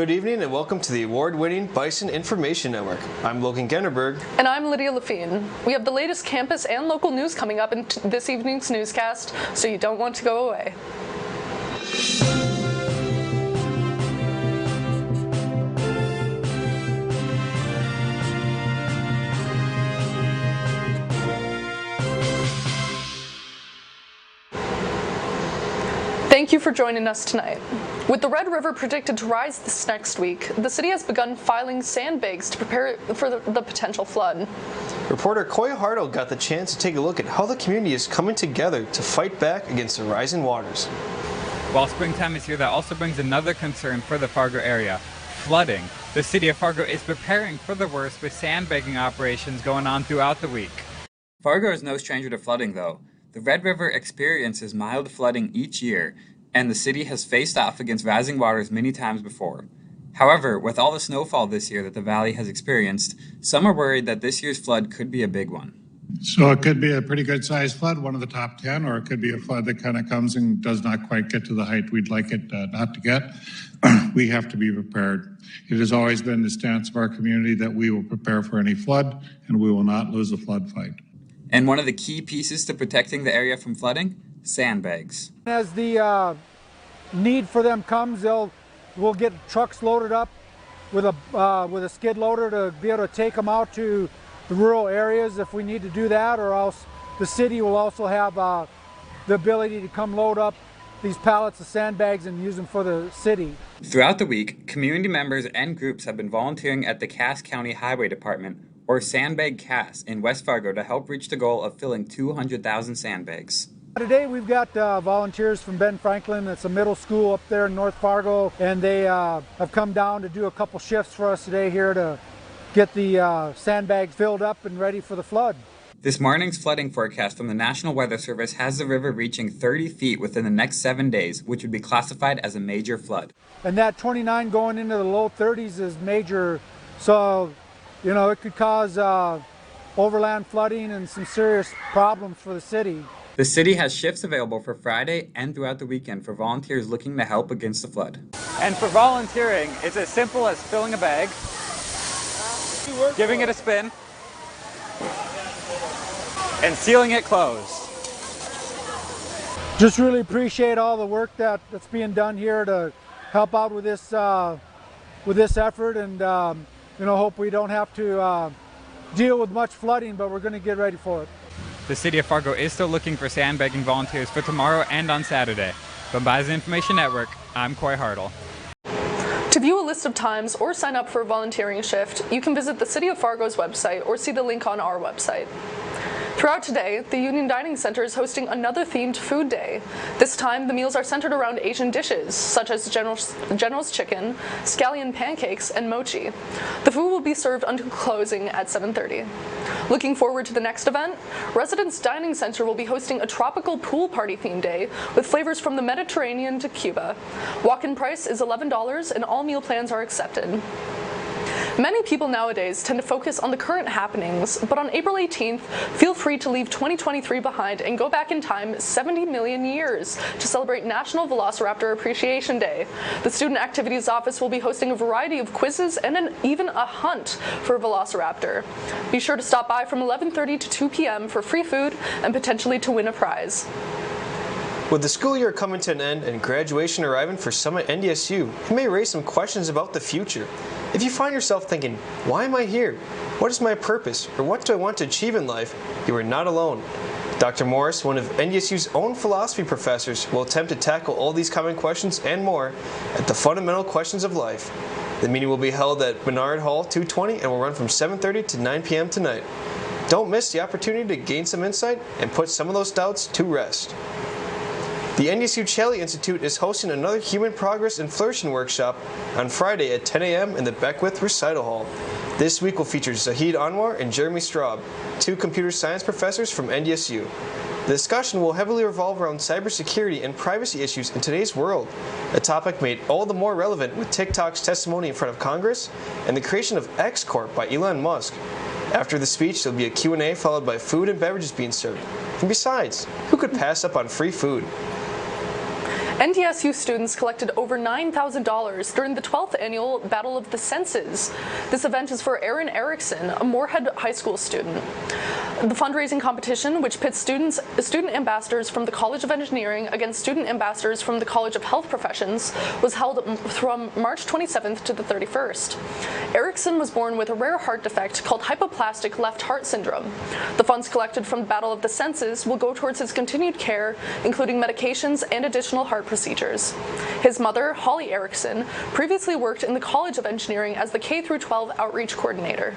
Good evening and welcome to the award-winning Bison Information Network. I'm Logan Gennerberg. And I'm Lydia Lafine. We have the latest campus and local news coming up in this evening's newscast, so you don't want to go away. Thank you for joining us tonight. With the Red River predicted to rise this next week, the city has begun filing sandbags to prepare for the potential flood. Reporter Coy Hartle got the chance to take a look at how the community is coming together to fight back against the rising waters. While springtime is here, that also brings another concern for the Fargo area: flooding. The city of Fargo is preparing for the worst with sandbagging operations going on throughout the week. Fargo is no stranger to flooding, though. The Red River experiences mild flooding each year, and the city has faced off against rising waters many times before. However, with all the snowfall this year that the valley has experienced, some are worried that this year's flood could be a big one. So it could be a pretty good sized flood, one of the top 10, or it could be a flood that kind of comes and does not quite get to the height we'd like it not to get. We have to be prepared. It has always been the stance of our community that we will prepare for any flood and we will not lose a flood fight. And one of the key pieces to protecting the area from flooding? Sandbags. As the need for them comes, we'll get trucks loaded up with a skid loader to be able to take them out to the rural areas if we need to do that, or else the city will also have the ability to come load up these pallets of sandbags and use them for the city. Throughout the week, community members and groups have been volunteering at the Cass County Highway Department, or Sandbag Cass, in West Fargo to help reach the goal of filling 200,000 sandbags. Today we've got volunteers from Ben Franklin. It's a middle school up there in North Fargo, and they have come down to do a couple shifts for us today here to get the sandbags filled up and ready for the flood. This morning's flooding forecast from the National Weather Service has the river reaching 30 feet within the next 7 days, which would be classified as a major flood. And that 29 going into the low 30s is major, so you know it could cause overland flooding and some serious problems for the city. The city has shifts available for Friday and throughout the weekend for volunteers looking to help against the flood. And for volunteering, it's as simple as filling a bag, giving it a spin, and sealing it closed. Just really appreciate all the work that's being done here to help out with this effort, and hope we don't have to deal with much flooding, but we're going to get ready for it. The city of Fargo is still looking for sandbagging volunteers for tomorrow and on Saturday. From Bison Information Network, I'm Coy Hartle. To view a list of times or sign up for a volunteering shift, you can visit the City of Fargo's website or see the link on our website. Throughout today, the Union Dining Center is hosting another themed food day. This time, the meals are centered around Asian dishes, such as General's chicken, scallion pancakes, and mochi. The food will be served until closing at 7:30. Looking forward to the next event, Residence Dining Center will be hosting a tropical pool party theme day with flavors from the Mediterranean to Cuba. Walk-in price is $11 and all meal plans are accepted. Many people nowadays tend to focus on the current happenings, but on April 18th, feel free to leave 2023 behind and go back in time 70 million years to celebrate National Velociraptor Appreciation Day. The Student Activities Office will be hosting a variety of quizzes and even a hunt for a Velociraptor. Be sure to stop by from 11:30 to 2 p.m. for free food and potentially to win a prize. With the school year coming to an end and graduation arriving for some at NDSU, it may raise some questions about the future. If you find yourself thinking, why am I here? What is my purpose? Or what do I want to achieve in life? You are not alone. Dr. Morris, one of NDSU's own philosophy professors, will attempt to tackle all these common questions and more at the Fundamental Questions of Life. The meeting will be held at Menard Hall 220 and will run from 7:30 to 9 p.m. tonight. Don't miss the opportunity to gain some insight and put some of those doubts to rest. The NDSU Chaley Institute is hosting another Human Progress and Flourishing workshop on Friday at 10 a.m. in the Beckwith Recital Hall. This week will feature Zahid Anwar and Jeremy Straub, two computer science professors from NDSU. The discussion will heavily revolve around cybersecurity and privacy issues in today's world, a topic made all the more relevant with TikTok's testimony in front of Congress and the creation of X Corp by Elon Musk. After the speech, there'll be a Q&A followed by food and beverages being served. And besides, who could pass up on free food? NDSU students collected over $9,000 during the 12th annual Battle of the Senses. This event is for Aaron Erickson, a Moorhead High School student. The fundraising competition, which pits student ambassadors from the College of Engineering against student ambassadors from the College of Health Professions, was held from March 27th to the 31st. Erickson was born with a rare heart defect called hypoplastic left heart syndrome. The funds collected from the Battle of the Senses will go towards his continued care, including medications and additional heart procedures. His mother, Holly Erickson, previously worked in the College of Engineering as the K-12 outreach coordinator.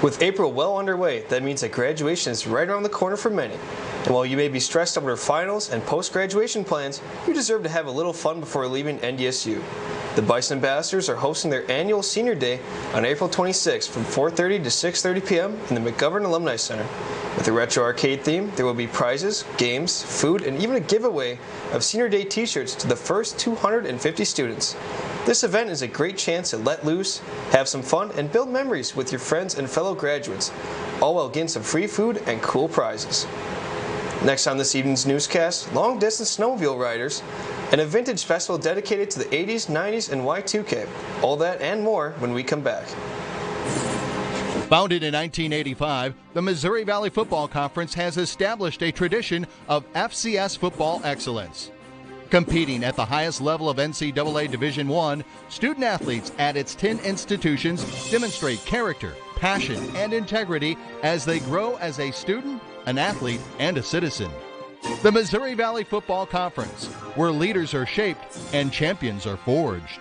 With April well underway, that means that graduation is right around the corner for many. And while you may be stressed over finals and post-graduation plans, you deserve to have a little fun before leaving NDSU. The Bison Ambassadors are hosting their annual Senior Day on April 26th from 4:30 to 6:30 p.m. in the McGovern Alumni Center. With a retro arcade theme, there will be prizes, games, food, and even a giveaway of Senior Day t-shirts to the first 250 students. This event is a great chance to let loose, have some fun, and build memories with your friends and fellow graduates, all while getting some free food and cool prizes. Next on this evening's newscast, long-distance snowmobile riders, and a vintage festival dedicated to the 80s, 90s, and Y2K. All that and more when we come back. Founded in 1985, the Missouri Valley Football Conference has established a tradition of FCS football excellence. Competing at the highest level of NCAA Division I, student athletes at its 10 institutions demonstrate character, passion, and integrity as they grow as a student, an athlete, and a citizen. The Missouri Valley Football Conference, where leaders are shaped and champions are forged.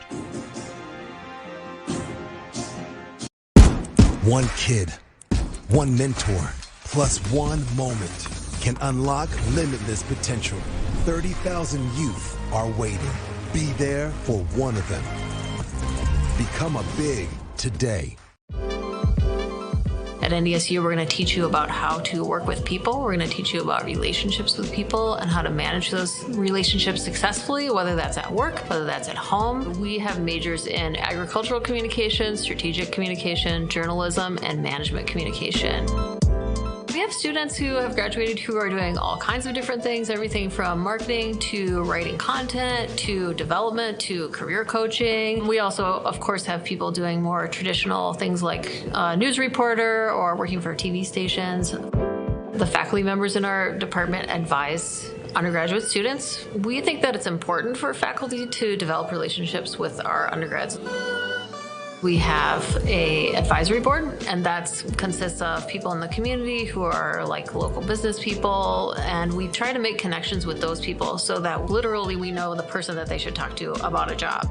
One kid, one mentor, plus one moment can unlock limitless potential. 30,000 youth are waiting. Be there for one of them. Become a big today. At NDSU, we're going to teach you about how to work with people. We're going to teach you about relationships with people and how to manage those relationships successfully, whether that's at work, whether that's at home. We have majors in agricultural communication, strategic communication, journalism, and management communication. We have students who have graduated who are doing all kinds of different things, everything from marketing to writing content to development to career coaching. We also, of course, have people doing more traditional things like news reporter or working for TV stations. The faculty members in our department advise undergraduate students. We think that it's important for faculty to develop relationships with our undergrads. We have an advisory board, and that consists of people in the community who are like local business people, and we try to make connections with those people so that literally we know the person that they should talk to about a job.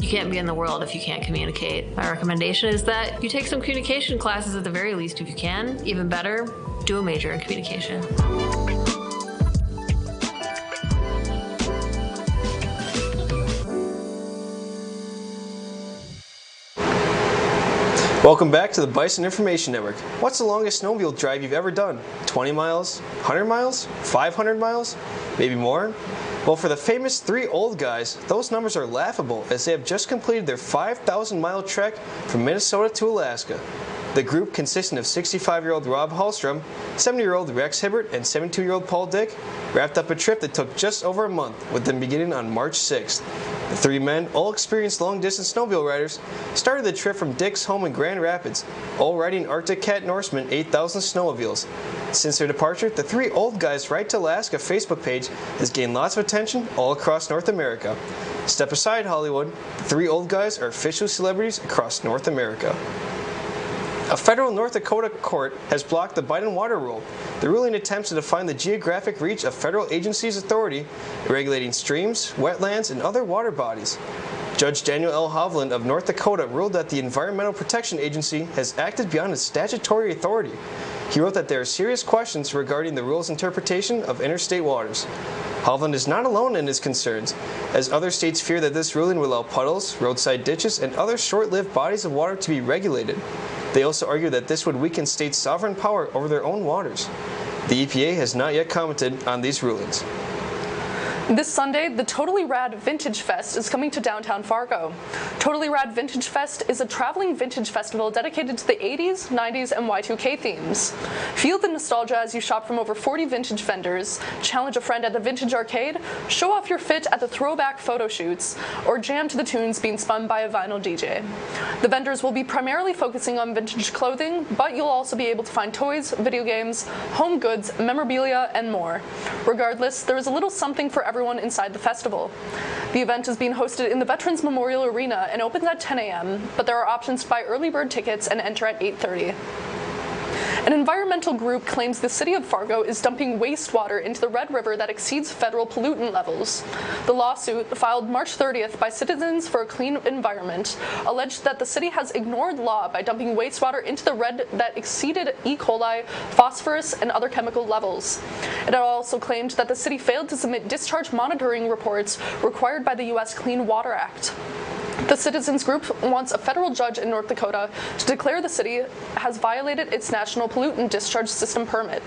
You can't be in the world if you can't communicate. My recommendation is that you take some communication classes at the very least if you can. Even better, do a major in communication. Welcome back to the Bison Information Network. What's the longest snowmobile drive you've ever done? 20 miles? 100 miles? 500 miles? Maybe more? Well, for the famous three old guys, those numbers are laughable as they have just completed their 5,000-mile trek from Minnesota to Alaska. The group, consisting of 65-year-old Rob Hallstrom, 70-year-old Rex Hibbert, and 72-year-old Paul Dick, wrapped up a trip that took just over a month, with them beginning on March 6th. The three men, all experienced long-distance snowmobile riders, started the trip from Dick's home in Grand Rapids, all riding Arctic Cat Norseman 8,000 snowmobiles. Since their departure, the Three Old Guys Ride to Alaska Facebook page has gained lots of attention all across North America. Step aside, Hollywood. The Three Old Guys are official celebrities across North America. A federal North Dakota court has blocked the Biden water rule. The ruling attempts to define the geographic reach of federal agencies' authority in regulating streams, wetlands, and other water bodies. Judge Daniel L. Hovland of North Dakota ruled that the Environmental Protection Agency has acted beyond its statutory authority. He wrote that there are serious questions regarding the rule's interpretation of interstate waters. Hovland is not alone in his concerns, as other states fear that this ruling will allow puddles, roadside ditches, and other short-lived bodies of water to be regulated. They also argue that this would weaken states' sovereign power over their own waters. The EPA has not yet commented on these rulings. This Sunday, the Totally Rad Vintage Fest is coming to downtown Fargo. Totally Rad Vintage Fest is a traveling vintage festival dedicated to the 80s, 90s, and Y2K themes. Feel the nostalgia as you shop from over 40 vintage vendors, challenge a friend at the vintage arcade, show off your fit at the throwback photo shoots, or jam to the tunes being spun by a vinyl DJ. The vendors will be primarily focusing on vintage clothing, but you'll also be able to find toys, video games, home goods, memorabilia, and more. Regardless, there is a little something for everyone inside the festival. The event is being hosted in the Veterans Memorial Arena and opens at 10 a.m., but there are options to buy early bird tickets and enter at 8:30. An environmental group claims the city of Fargo is dumping wastewater into the Red River that exceeds federal pollutant levels. The lawsuit, filed March 30th by Citizens for a Clean Environment, alleged that the city has ignored law by dumping wastewater into the red that exceeded E. coli, phosphorus, and other chemical levels. It also claimed that the city failed to submit discharge monitoring reports required by the U.S. Clean Water Act. The Citizens Group wants a federal judge in North Dakota to declare the city has violated its National Pollutant Discharge System permit.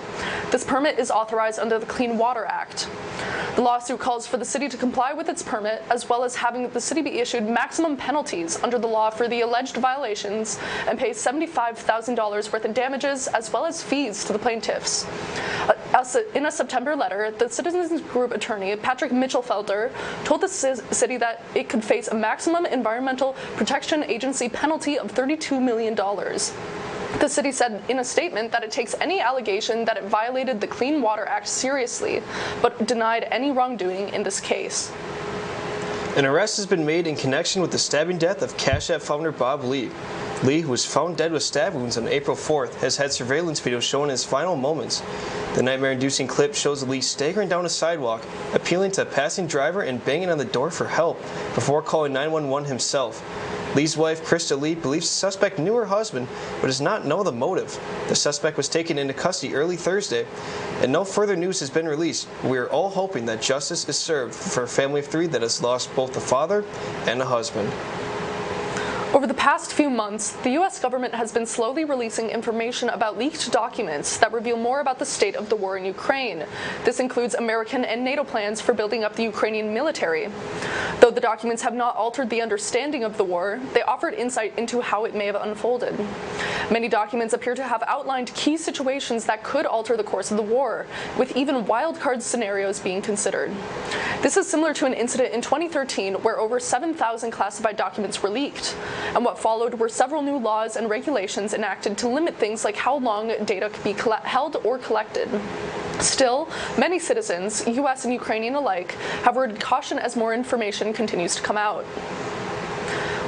This permit is authorized under the Clean Water Act. The lawsuit calls for the city to comply with its permit, as well as having the city be issued maximum penalties under the law for the alleged violations and pay $75,000 worth of damages, as well as fees to the plaintiffs. In a September letter, the Citizens Group attorney, Patrick Mitchellfelder, told the city that it could face a maximum Environmental Protection Agency penalty of $32 million. The city said in a statement that it takes any allegation that it violated the Clean Water Act seriously, but denied any wrongdoing in this case. An arrest has been made in connection with the stabbing death of Cash App founder Bob Lee. Lee, who was found dead with stab wounds on April 4th, has had surveillance video showing his final moments. The nightmare-inducing clip shows Lee staggering down a sidewalk, appealing to a passing driver and banging on the door for help before calling 911 himself. Lee's wife, Krista Lee, believes the suspect knew her husband, but does not know the motive. The suspect was taken into custody early Thursday, and no further news has been released. We are all hoping that justice is served for a family of three that has lost both a father and a husband. Over the past few months, the U.S. government has been slowly releasing information about leaked documents that reveal more about the state of the war in Ukraine. This includes American and NATO plans for building up the Ukrainian military. Though the documents have not altered the understanding of the war, they offered insight into how it may have unfolded. Many documents appear to have outlined key situations that could alter the course of the war, with even wildcard scenarios being considered. This is similar to an incident in 2013 where over 7,000 classified documents were leaked. And what followed were several new laws and regulations enacted to limit things like how long data could be held or collected. Still, many citizens, U.S. and Ukrainian alike, have worded caution as more information continues to come out.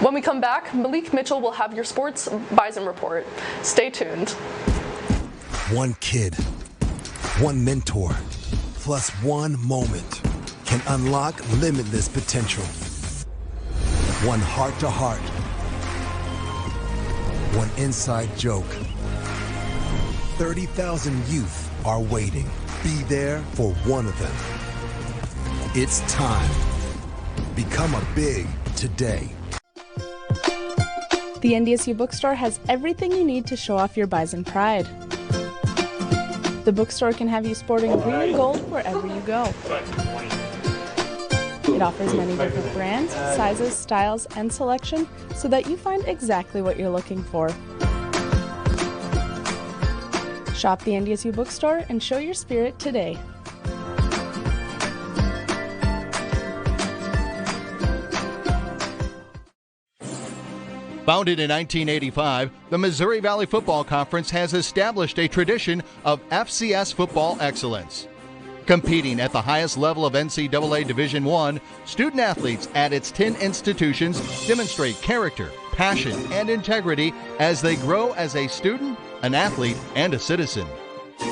When we come back, Malik Mitchell will have your Sports Bison report. Stay tuned. One kid, one mentor, plus one moment can unlock limitless potential. One heart-to-heart, one inside joke. 30,000 youth are waiting. Be there for one of them. It's time. Become a big today. The NDSU bookstore has everything you need to show off your Bison pride. The bookstore can have you sporting green and gold wherever you go. It offers many different brands, sizes, styles, and selection so that you find exactly what you're looking for. Shop the NDSU bookstore and show your spirit today. Founded in 1985, the Missouri Valley Football Conference has established a tradition of FCS football excellence. Competing at the highest level of NCAA Division I, student-athletes at its 10 institutions demonstrate character, passion, and integrity as they grow as a student, an athlete, and a citizen.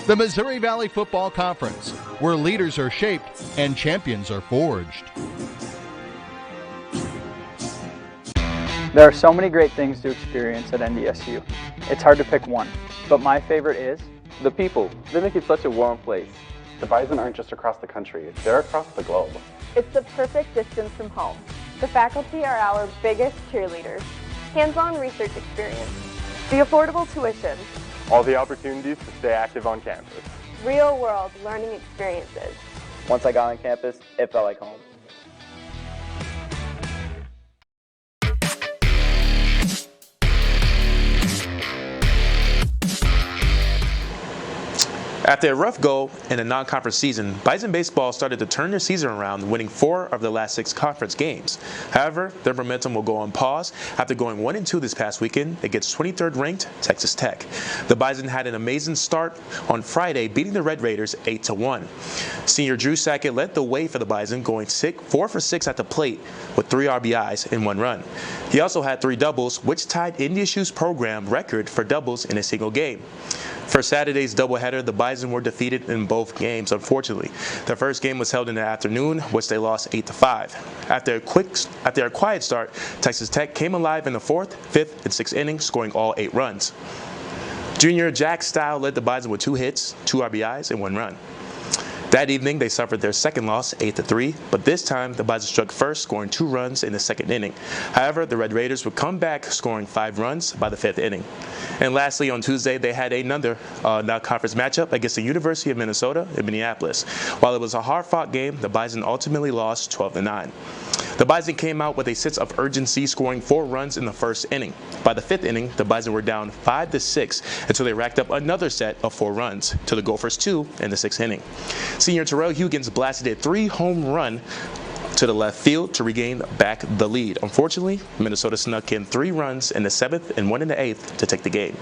The Missouri Valley Football Conference, where leaders are shaped and champions are forged. There are so many great things to experience at NDSU. It's hard to pick one, but my favorite is the people. They make it such a warm place. The Bison aren't just across the country, they're across the globe. It's the perfect distance from home. The faculty are our biggest cheerleaders. Hands-on research experience. The affordable tuition. All the opportunities to stay active on campus. Real-world learning experiences. Once I got on campus, it felt like home. After a rough go in a non-conference season, Bison baseball started to turn their season around, winning 4 of their last 6 conference games. However, their momentum will go on pause after going 1-2 this past weekend against 23rd-ranked Texas Tech. The Bison had an amazing start on Friday, beating the Red Raiders 8-1. Senior Drew Sackett led the way for the Bison, going 4 for 6 at the plate with 3 RBIs and 1 run. He also had 3 doubles, which tied NDSU's program record for doubles in a single game. For Saturday's doubleheader, the Bison were defeated in both games, unfortunately. Their first game was held in the afternoon, which they lost 8-5. After a quiet start, Texas Tech came alive in the 4th, 5th, and 6th innings, scoring all 8 runs. Junior Jack Style led the Bison with 2 hits, 2 RBIs, and 1 run. That evening, they suffered their second loss, 8-3, but this time, the Bison struck first, scoring 2 runs in the 2nd inning. However, the Red Raiders would come back, scoring 5 runs by the 5th inning. And lastly, on Tuesday, they had another non-conference matchup against the University of Minnesota in Minneapolis. While it was a hard-fought game, the Bison ultimately lost 12-9. The Bison came out with a sense of urgency, scoring 4 runs in the 1st inning. By the 5th inning, the Bison were down 5-6 until they racked up another set of 4 runs to the Gophers 2 in the 6th inning. Senior Terrell Huggins blasted a 3-home run to the left field to regain back the lead. Unfortunately, Minnesota snuck in 3 runs in the 7th and 1 in the 8th to take the game.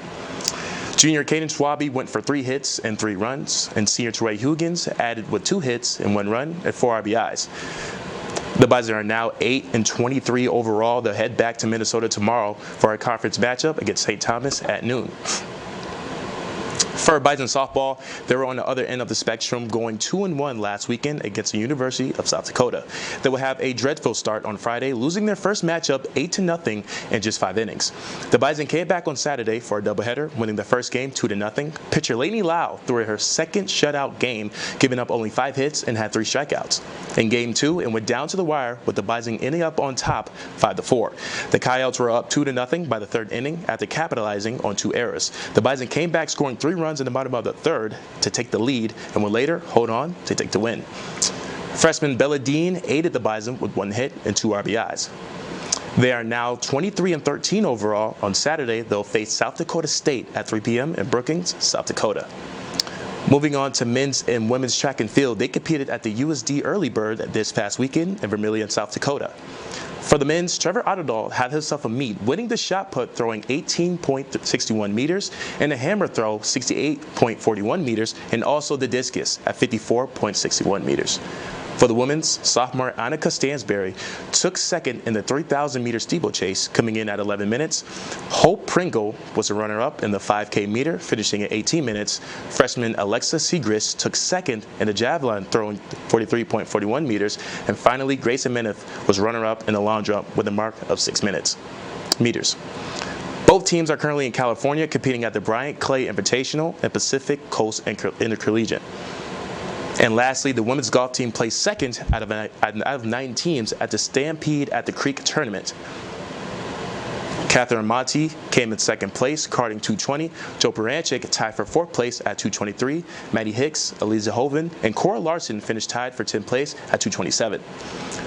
Junior Caden Schwabe went for 3 hits and 3 runs, and senior Terrell Huggins added with 2 hits and 1 run and 4 RBIs. The Bison are now 8-23 overall. They'll head back to Minnesota tomorrow for a conference matchup against St. Thomas at noon. For Bison softball, they were on the other end of the spectrum, going 2-1 last weekend against the University of South Dakota. They will have a dreadful start on Friday, losing their first matchup 8-0 in just 5 innings. The Bison came back on Saturday for a doubleheader, winning the first game 2-0. Pitcher Lainey Lau threw her second shutout game, giving up only 5 hits and had 3 strikeouts. In Game 2, it went down to the wire, with the Bison ending up on top 5-4. The Coyotes were up 2-0 by the 3rd inning after capitalizing on 2 errors. The Bison came back, scoring 3 runs in the bottom of the 3rd to take the lead, and would later hold on to take the win. Freshman Bella Dean aided the Bison with 1 hit and 2 RBIs. They are now 23-13 overall. On Saturday, they'll face South Dakota State at 3 p.m. in Brookings, South Dakota. Moving on to men's and women's track and field, they competed at the USD Early Bird this past weekend in Vermillion, South Dakota. For the men's, Trevor Otterdahl had himself a meet, winning the shot put, throwing 18.61 meters, and the hammer throw, 68.41 meters, and also the discus at 54.61 meters. For the women's, sophomore Annika Stansberry took second in the 3,000-meter steeplechase, coming in at 11 minutes. Hope Pringle was the runner-up in the 5K meter, finishing at 18 minutes. Freshman Alexa Segrist took second in the javelin, throwing 43.41 meters. And finally, Grayson Meneth was runner-up in the long jump with a mark of 6 meters. Both teams are currently in California, competing at the Bryant Clay Invitational and Pacific Coast Intercollegiate. And lastly, the women's golf team placed second out of 9 teams at the Stampede at the Creek Tournament. Catherine Monti came in 2nd place, carding 220. Joe Baranchik tied for 4th place at 223. Maddie Hicks, Eliza Hoven, and Cora Larson finished tied for 10th place at 227.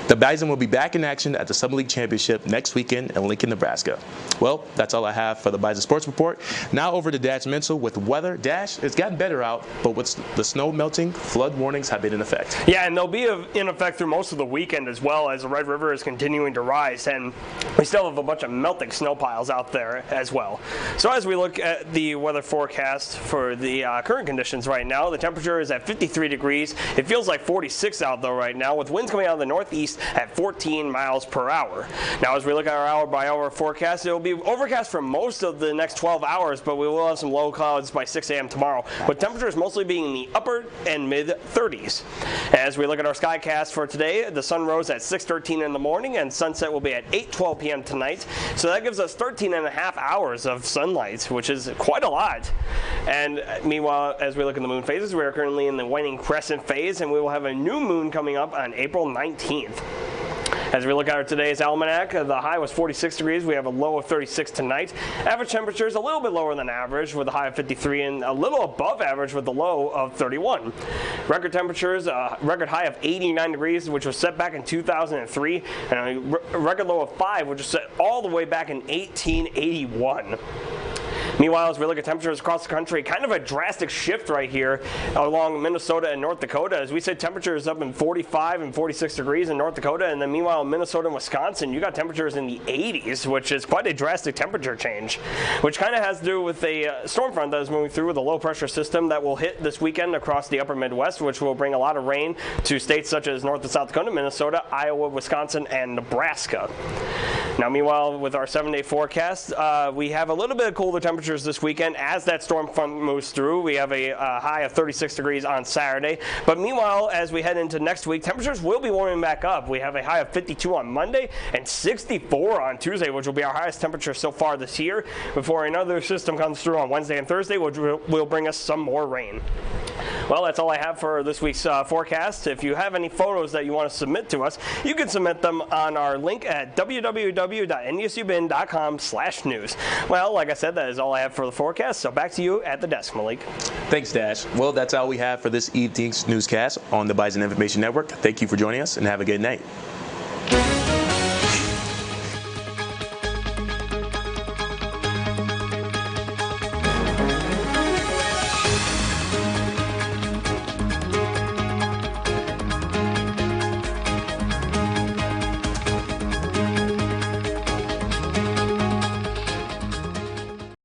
The Bison will be back in action at the Summer League Championship next weekend in Lincoln, Nebraska. Well, that's all I have for the Bison Sports Report. Now over to Dash Mental with weather. Dash, it's gotten better out, but with the snow melting, flood warnings have been in effect. Yeah, and they'll be in effect through most of the weekend as well, as the Red River is continuing to rise, and we still have a bunch of melting snow piles out there as well. So as we look at the weather forecast for the current conditions right now, the temperature is at 53 degrees. It feels like 46 out though right now, with winds coming out of the northeast at 14 miles per hour. Now as we look at our hour-by-hour forecast, it will be overcast for most of the next 12 hours, but we will have some low clouds by 6 a.m. tomorrow, with temperatures mostly being in the upper and mid-30s. As we look at our skycast for today, the sun rose at 6:13 in the morning, and sunset will be at 8:12 p.m. tonight. So that gives us 13 and a half hours of sunlight, which is quite a lot. And meanwhile, as we look at the moon phases, we are currently in the waning crescent phase, and we will have a new moon coming up on April 19th. As we look at today's almanac, the high was 46 degrees. We have a low of 36 tonight. Average temperatures a little bit lower than average with a high of 53 and a little above average with the low of 31. Record temperatures, a record high of 89 degrees, which was set back in 2003, and a record low of 5, which was set all the way back in 1881. Meanwhile, as we look at temperatures across the country, kind of a drastic shift right here along Minnesota and North Dakota. As we said, temperatures up in 45 and 46 degrees in North Dakota, and then meanwhile in Minnesota and Wisconsin, you got temperatures in the 80s, which is quite a drastic temperature change, which kind of has to do with a storm front that is moving through with a low pressure system that will hit this weekend across the upper Midwest, which will bring a lot of rain to states such as North and South Dakota, Minnesota, Iowa, Wisconsin, and Nebraska. Now, meanwhile, with our 7-day forecast, we have a little bit of cooler temperatures this weekend as that storm front moves through. We have a high of 36 degrees on Saturday. But meanwhile, as we head into next week, temperatures will be warming back up. We have a high of 52 on Monday and 64 on Tuesday, which will be our highest temperature so far this year, before another system comes through on Wednesday and Thursday, which will bring us some more rain. Well, that's all I have for this week's forecast. If you have any photos that you want to submit to us, you can submit them on our link at www.ndsubin.com/news. Well, like I said, that is all I have for the forecast, so back to you at the desk, Malik. Thanks, Dash. Well, that's all we have for this evening's newscast on the Bison Information Network. Thank you for joining us, and have a good night.